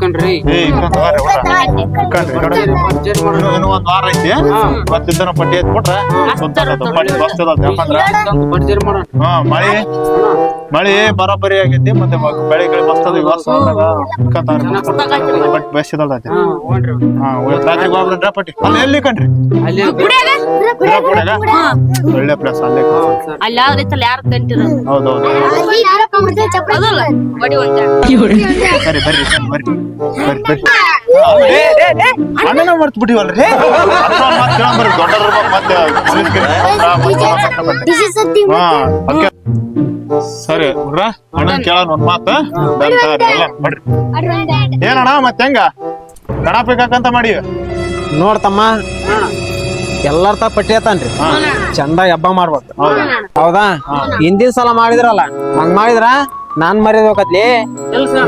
ಇಕ್ಕನ್ರಿ ಇನ್ನು ಒಂದ್ ವಾರ ಐತಿ ಮತ್ತಿದ್ದನ ಪಟ್ಟಿ ಎತ್ಬಿಟ್ರ ಭರ್ಜರಿ ಮಾಡೋಣ. ಮಳಿ ಬರೋಬ್ಬರಿ ಆಗೈತಿ ಮತ್ತೆ ಬೆಳೆಗಳು ಬಸ್ತದ ಬೆಸ್ತಿದೈತಿ ರಾತ್ರಿ ಹೋಗ್ಬಿಡ್ರಿ ಪಟ್ಟಿ ಅಲ್ಲಿ ಎಲ್ಲಿ ಕಣ್ರಿ ಅಲ್ಲಿ ಒಳ್ಳೆ ಪ್ಲೇಸ್ ಅಲ್ಲೇ ಅಲ್ಲಿ ಯಾವ್ದೈತಲ್ಲ ಯಾರು ಕಂಟಿರ ಹೌದೌದು ಸರಿ ಬರ್ರಿ ಬರ್ರಿ ಬರ್ರಿ ಬರ್ರಿ ಅಣ್ಣನ ಮರ್ತ್ ಬಿಟ್ಟಿವಲ್ರಿ ಸರಿ ಹುಡ್ರ ಅಣ್ಣನ್ ಕೇಳೋಣ ಒಂದ್ ಮಾತ ಬರ್ರಿ ಏನಣ್ಣ ಮತ್ತೆ ಹೆಂಗ ಗಣಪತಿಗಂತ ಮಾಡಿ ನೋಡ್ತಮ್ಮ ಎಲ್ಲಾರ ತ ಪಟ್ಟಿ ಆತಾನ್ರಿ ಚಂದ ಹಬ್ಬ ಮಾಡ್ಬೇಕು ಹೌದಾ ಹಿಂದಿನ ಸಲ ಮಾಡಿದ್ರಲ್ಲ ಹಂಗ ಮಾಡಿದ್ರ ನಾನ್ ಮರಿಬೇಕತ್ಲಿ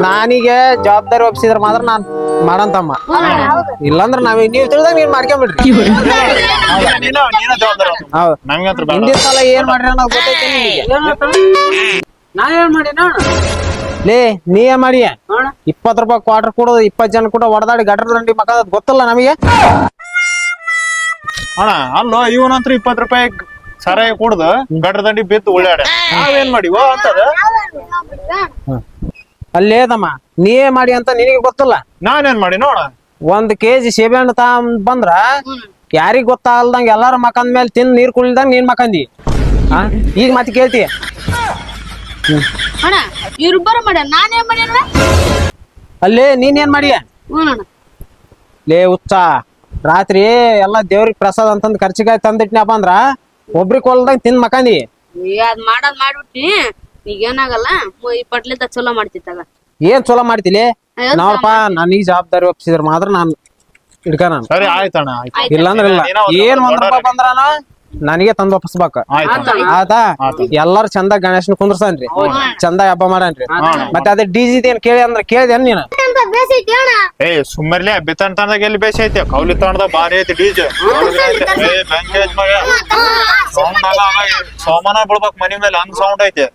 ನಾನೀಗ ಜವಾಬ್ದಾರಿ ಒಪ್ಸಿದ್ರ ಮಾತ್ರ ನಾನ್ ಮಾಡಂತಮ್ಮ ಇಲ್ಲಾಂದ್ರ ನೀವ್ ತಿಳಿದಾಗ ನೀನ್ ಮಾಡ್ಕೊಂಬಿಡ್ರಿ ಹೌದು ಹಿಂದಿನ ಸಲ ಏನ್ ಮಾಡ್ರಿ ಅನ್ನೋದು ಗೊತ್ತೈತಿ ನಾ ಏನ್ ಮಾಡಿ ನೋಡ ಲೇ ನೀ ಏನ್ ಮಾಡಿ 20 ರೂಪಾಯಿ ಕ್ವಾರ್ಟರ್ ಕೊಡೋದು 20 ಜನ ಕೂಡ ಹೊಡೆದಾಡಿ ಗಟ್ರ ದಂಡಿ ಮಕ್ಕ ಗೊತ್ತಲ್ಲ ನಮಗೆ ಅಣ್ಣ ಅಲ್ಲೋ ಇವನಂತ್ರ 20 ರೂಪಾಯಿ ಸರಾಯಿ ಕುಡ್ದು ಗಟ್ರ ದಂಡಿ ಬಿದ್ದು ಉಳ್ಳಾಡ ನಾವೇನ್ ಮಾಡಿವ ಅಂತದ ಅಲ್ಲೇದಮ್ಮ ನೀವೇ ಮಾಡಿ ಅಂತ ನಿನಗೆ ಗೊತ್ತಲ್ಲ ನಾನೇನ್ ಮಾಡಿ ನೋಡ 1 kg ಸೇಬೆಹಣ್ಣು ಬಂದ್ರ ಯಾರಿಗ್ ಗೊತ್ತಾಗಲ್ದಂಗ ಎಲ್ಲಾರ ಮಕಂದ ಮೇಲೆ ತಿಂದ್ ನೀರ್ ಕುಡಿಲ್ದಂಗ ನೀನ್ ಮಕಂದಿ ಈಗ ಮತ್ತೆ ಕೇಳ್ತಿ ಅಣ್ಣ ಇವ್ರಿಬ್ಬರು ಮಾಡ್ಯಾರ ನಾನೇನ್ ಮಾಡ್ಯಾನ ಅಲ್ಲೇ ನೀನ್ ಏನ್ ಮಾಡಿಯ ಲೇ ಹುಚ್ಚ ರಾತ್ರಿ ಎಲ್ಲಾ ದೇವ್ರಿಗೆ ಪ್ರಸಾದ ಅಂತಂದ್ ಖರ್ಚಿಗಾಯಿ ತಂದಿಟ್ನಪ್ಪ ಅಂದ್ರ ಒಬ್ರಿಗೆ ಕೊಲ್ದಂಗ ತಿಂದ್ ಮಕಂದಿ ಅದ್ ಮಾಡದ್ ಮಾಡ್ಬಿಟ್ನಿ ಈಗ ಏನಾಗಲ್ಲ ಈ ಪಟ್ಲಿಂದ ಚಲೋ ಮಾಡ್ತಿತ್ತಾಗ ಏನ್ ಚಲೋ ಮಾಡ್ತಿಲಿ ನೋಡಪ್ಪ ನನಗ್ ಜವಾಬ್ದಾರಿ ಒಪ್ಸಿದ್ರ ಮಾತ್ರ ನಾನ್ ಹಿಡ್ಕ ನಾನು ಸರಿ ಆಯ್ತಣ್ಣ ಇಲ್ಲಾಂದ್ರ ಇಲ್ಲ ಏನ್ 1 ರೂಪಾಯಿ ಬಂದ್ರಾನ ನನಗೆ ತಂದ್ ವಾಪಸ್ಬೇಕ ಆಯ್ತಾ ಎಲ್ಲಾರು ಚಂದ ಗಣೇಶನ್ ಕುಂದ್ರಸನ್ರಿ ಚಂದ ಹಬ್ಬ ಮಾಡನ್ರಿ ಮತ್ತೆ ಅದೇ ಡಿಜಿ ಏನ್ ಕೇಳಿ ಅಂದ್ರ ಕೇಳಿದೆ ನೀನು ಏ ಸುಮ್ಮರ್ಲೆ ಬಿತ್ತನ್ ತಂದಾಗ ಎಲ್ಲಿ ಬೇಸಿ ಐತಿ ಕೌಲಿ ತಂಡದ ಬಾರಿ ಐತಿ ಡಿಜೆ ಸೋಮನ ಬಿಡ್ಬೇಕ್ ಮನಿ ಮೇಲೆ ಹಂಗ್ ಸೌಂಡ್ ಐತಿ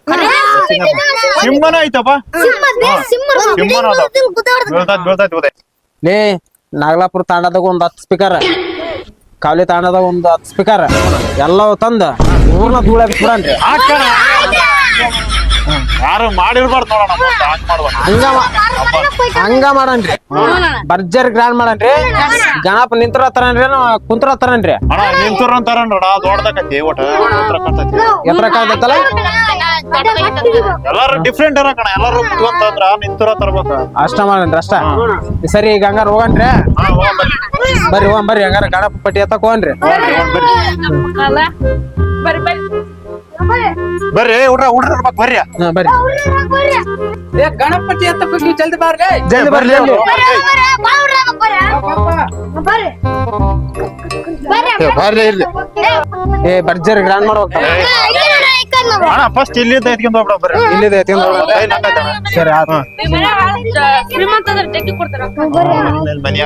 ಸಿಂಹನ ಐತಪ್ಪ ಸಿಂಹನ ಬೀಳ್ತೈತಿ ಲೇ ನಾಗಲಾಪುರ ತಾಂಡದಾಗ 10 ಸ್ಪೀಕರ್ ಕಾವಲಿ ತಾಂಡದಾಗ 10 ಸ್ಪೀಕರ್ ಎಲ್ಲವೂ ತಂದ ಊರ್ನ ಧೂಳ ಬಿಡ್ರಿ ಯಾರು ಮಾಡಿರ್ಬಾರ್ದು ನೋಡೋಣ ಹಂಗ ಮಾಡನ್ರಿ ಭರ್ಜರಿ ಗ್ರ್ಯಾಂಡ್ ಮಾಡನ್ರಿ ಗಣಪ ನಿಂತಿರತ್ತಾರನ್ರಿ ಕುಂತಿರತ್ತಾರನ್ರಿ ಅಣ್ಣ ನಿಂತಿರಂತಾರನ್ರ ದೊಡ್ಡದಕ್ಕತಿ ಒಟ್ಟ ಎತ್ತರ ಕಾಯ್ದತ್ತಲ್ಲ ಎಲ್ಲಾರು ಡಿಫ್ರೆಂಟ್ ಇರಕಣ ಎಲ್ಲಾರು ಕುತ್ಕೊಂತಂದ್ರ ನಿಂತಿರ ತರ್ಬೇಕ ಅಷ್ಟ ಮಾಡನ್ರಿ ಅಷ್ಟ ಸರಿ ಈಗ ಹಂಗಾರ ಹೋಗನ್ರಿ ಬರ್ರಿ ಬರ್ರಿ ಹಂಗಾರ ಗಣಪ ಪಟ್ಟಿ ಎತ್ತಕ್ ಹೋಗನ್ರಿ ಬರ್ರಿ ಹುಡ್ರ ಬರ್ರಿ ಬರ್ರಿ ಗಣಪತಿ ಎತ್ತ ನೀವು ಜಲ್ದಿ ಬಾರ್ರಿ ಜಲ್ದಿ ಬರ್ಲಿ ಏ ಭರ್ಜರಿ ಗ್ರ್ಯಾಂಡ್ ಮಾಡ್ಬೇಕು ಅಣ್ಣ ಫಸ್ಟ್ ಇಲ್ಲಿಂದ ಎತ್ಕೊಂಡ್ ಹೋಗ್ಬಿಡ ಬರ್ರಿ ಇಲ್ಲಿದೆ ಸರಿ ಶ್ರೀಮಂತ ಜಗ್ಗಿ ಕೊಡ್ತಾರ ಮನಿ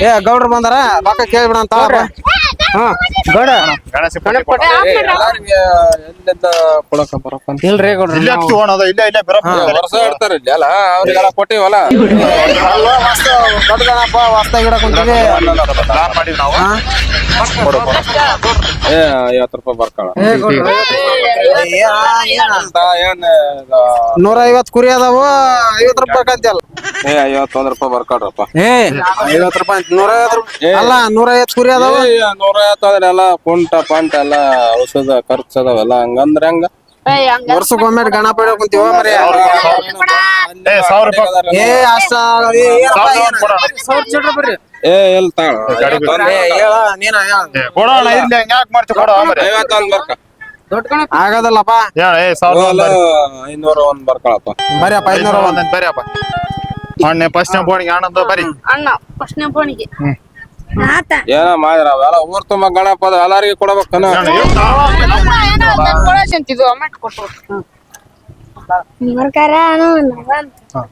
ಏ ಗೌಡ್ರು ಬಂದಾರ ರೊಕ್ಕ ಕೇಳ್ಬಿಡ ಅಂತ ಗೌಡ ಇಲ್ರಿ ಗೌಡ್ರ ವರ್ಷ ಇಡ್ತಾರ ಅಲ್ಲ ಅವ್ರಿಗೆಲ್ಲ ಕೊಟ್ಟಿವಲ್ಲ ದೊಡ್ಡ ಗಣಪ ಹೊಸ್ತಾಗಿ ಇಡಕ್ ಕುಂತೀವಿ 50 ರೂಪಾಯಿ ಬರ್ಕಳ 150 ಕುರಿ ಅದಾವು 50 ರೂಪಾಯಿ ಕಂತಲ್ಲ 51 ರೂಪಾಯಿ ಬರ್ಕೊಡ್ರಪ್ಪ 50 ರೂಪಾಯಿ 150 ಅಲ್ಲ 150 ಕುರಿ ಅದಾವ 150 ಎಲ್ಲ ಕುಂಟ ಪಂಟ ಎಲ್ಲ ಔಷಧ ಖರ್ಚು ಅದಾವೆಲ್ಲ ಹಂಗಂದ್ರ ಹಂಗ ವರ್ಷಕ್ಕೊಮ್ಮೆ ಗಣಪ ಇಡಕ್ ಕುಂತೀವ ಮರಿ ಏ ಅಷ್ಟ ಬರ್ರಿ ಏ ಎಲ್ ತಾಳ ಕೊಡೋಣ ಇಲ್ಲಿ ಯಾಕೆ ಮಾಡ್ತೀವಿ ಕೊಡೋ 51 ಬರ್ಕ ಆಗದಲ್ಲಪ್ಪ 500 ಒಂದ್ ಬರ್ಕೊಳಪ್ಪ ಬರ್ಯಪ್ಪ 500 ಬರ್ಯಪ್ಪ ಅಣ್ಣ ಫಸ್ಟ್ ಬೋಣಿಗೆ ಆನಂದ ಬರಿ ಅಣ್ಣ ಫಸ್ಟ್ ಬೋಣಿಗೆ ಏನ ಮಾಡಿದ್ರ ಅವೆಲ್ಲ ಊರ್ ತುಂಬ ಗಣಪ ಅದ ಎಲ್ಲಾರಿಗೆ ಕೊಡ್ಬೇಕನ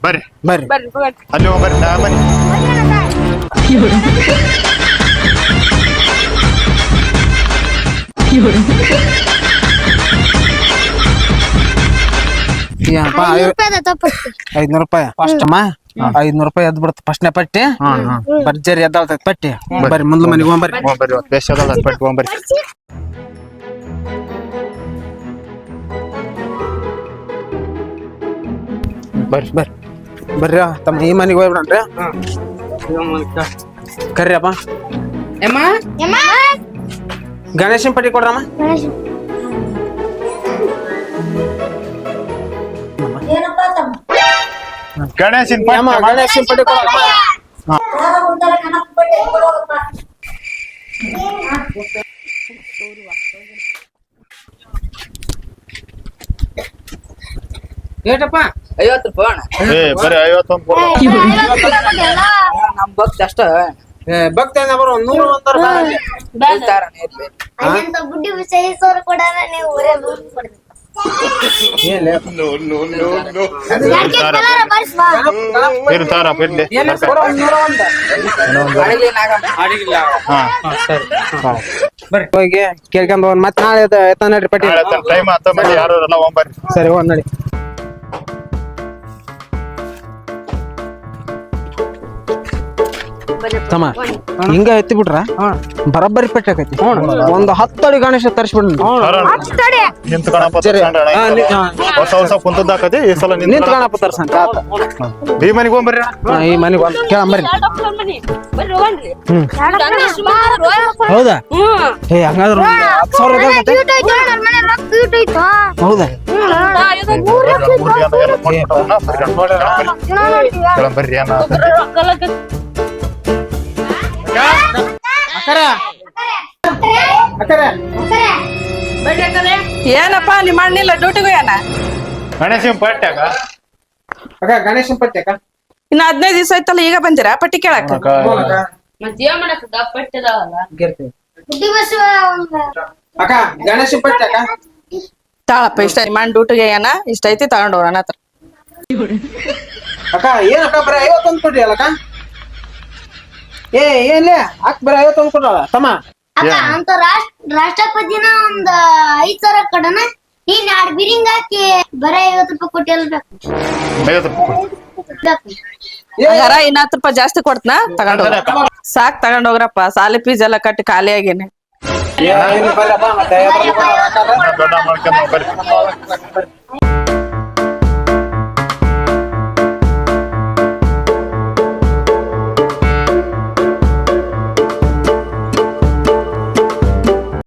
ಬರ್ರಿ ಬರ್ರಿ ಅಲ್ಲಿ ಬರ್ರಿ ಏನಪ್ಪ 500 ರೂಪಾಯಿ ಫಸ್ಟ್ ಅಮ್ಮ 500 ರೂಪಾಯಿ ಎದ್ ಬಿಡುತ್ತೆ ಫಸ್ಟ್ನೇ ಪಟ್ಟಿ ಭರ್ಜರಿ ಎದ್ದಾಳ್ತೈತಿ ಪಟ್ಟಿ ಬರ್ರಿ ಮುಂದ್ಲ ಮನೆಗೆ ಹೋಗ್ಬರ್ರಿ ಹೋಗ್ಬರ್ರಿ ಇವತ್ತು ಬೇಸ್ ಅದಲ್ಲ ಪಟ್ಟಿ ಹೋಗ್ಬರ್ರಿ ಬರ್ರಿ ಬರ್ರಿ ಬರ್ರಿ ತಮ್ಮ ಈ ಮನೆಗೆ ಹೋಗ್ಬಿಡ್ರಿ ಕರ್ರಿಯಪ್ಪ ಗಣೇಶನ್ ಪಟ್ಟಿ ಕೊಡ್ರಮ್ಮ ಗಣೇಶನ್ ಅಮ್ಮ ಗಣೇಶನ್ ಪಟ್ಟಿ ಕೊಡ್ರಮ್ಮ ಏಟಪ್ಪ 50 ರೂಪಾಯಿ ಅಣ್ಣ ಏ ಬರೀ 51 ಕೊಡು. ನಮ್ ಭಕ್ತಿ ಅಷ್ಟ ಭಕ್ತ ಬರೋ 100 ಅಂತಾರ ಬೈತಾರಣ್ಣ ಇರ್ಲಿ. ಬುಡ್ಡಿ ವಿಷಯ ಸೋರ್ ಕೊಡಾರ ನೀವು ಊರೇ ಕೊಡ್ರಿ ಇರ್ತಾರ ಬಿಡ್ಲಿ ಅಡಿಗೆ ನಾಗಮ್ಮ. ಬರ್ರಿ ಹೋಗಿ ಕೇಳ್ಕೊಂಡ್ ಹೋಗ್ ಮತ್ ನಾಳೆ ಎತ್ತ ನಡ್ರಿ ಪಟ್ಟಿ ಟೈಮ್ ಆತ ಮತ್ತೆ ಯಾರು ಎಲ್ಲ ಹೋಗ್ಬರ್ರಿ ಸರಿ ಹೋಗ್ ನಡಿ ತಮ್ಮ ಹಿಂಗ ಎತ್ತಿ ಬಿಟ್ರ ಬರಬ್ಬರಿ ಪಟ್ಟಿ ಆಕೈತಿ ಒಂದ್ 10 ಅಡಿ ಗಣೇಶ ತರಿಸ್ಬಿಡ್ರಿ ನಿಂತ ಗಣಪ ಹೊಸ ಹೊಸ ಕುಂತದ್ದಾಕತಿ ಈ ಸಲ ನಿಂತ ಗಣಪ ತರ್ಸಂತ ಆತ ಈ ಮನೆಗೆ ಹೋಗ್ಬರ್ರಿ ಈ ಮನೆಗೆ ಬಂದ್ ಕೇಳಂಬರ್ರಿ ಬರ್ರಿ ಹೋಗನ್ರಿ ಹೌದಾ ಏ ಹಂಗಾದ್ರ 10,000 ಹೌದಾ ಬರ್ರಿ ಏನ ಏನಪ್ಪ ನಿಮ್ಮ ಅಣ್ಣಿಲ್ಲ ಡ್ಯೂಟಿಗೆ ಏನ ಗಣೇಶನ್ ಪಟ್ಟ್ಯಾಗ ಅಕ್ಕ ಗಣೇಶನ್ ಪಟ್ಟಿ ಅಕ್ಕ ಇನ್ನ 15 ದಿವಸ ಆಯ್ತಲ್ಲ ಈಗ ಬಂದಿರಾ ಪಟ್ಟಿ ಕೇಳಾಕ ಮತ್ ಏನ್ ಮಾಡಕ್ ಪಟ್ಟಿದಾವಲ್ಲ ಬುಡ್ಡಿ ಬಸವ ಅಕ್ಕ ಗಣೇಶನ್ ಪಟ್ಟಿ ಅಕ್ಕ ತಾಳಪ್ಪ ಇಷ್ಟ ನಿಮ್ಮ ಅಣ್ಣ ಡ್ಯೂಟಿಗೆ ಏನ ಇಷ್ಟ ಐತಿ ತಗೊಂಡ್ ಹೋಗೋಣ ಹತ್ರ ಅಕ್ಕ ಏನಕ್ಕ ಬರೀ 51 ಕೊಡ್ರಿ ಅಲ್ಲಕ್ಕ ಏ ಏನ್ಲೇ ಅಕ್ಕ ಬರೀ 51 ಕೊಡ್ರಲ್ಲ ತಮ್ಮ ಅಕ್ಕ ಅಂತ ರಾಷ್ಟ್ರಪತಿನ ಒಂದ್ 5,000 ಕಡನ ನೀನ್ 2 ಬಿರಿಂಗ್ ಹಾಕಿ ಬರೇ 50 ರೂಪಾಯಿ ಕೊಟ್ಟಿಲ್ಲ 50 ರೂಪಾಯಿ ಹಂಗಾರ ಇನ್ನ 10 ರೂಪಾಯಿ ಜಾಸ್ತಿ ಕೊಡ್ತನ ತಗೊಂಡ್ ಹೋಗ ಸಾಕ್ ತಗೊಂಡ್ ಹೋಗ್ರಪ್ಪ ಸಾಲಿ ಫೀಸ್ ಎಲ್ಲ ಕಟ್ಟಿ ಖಾಲಿ ಆಗೇನೆ ದೊಡ್ಡ ಮಾಡ್ಕೊಂಡು ಬರ್ರಿ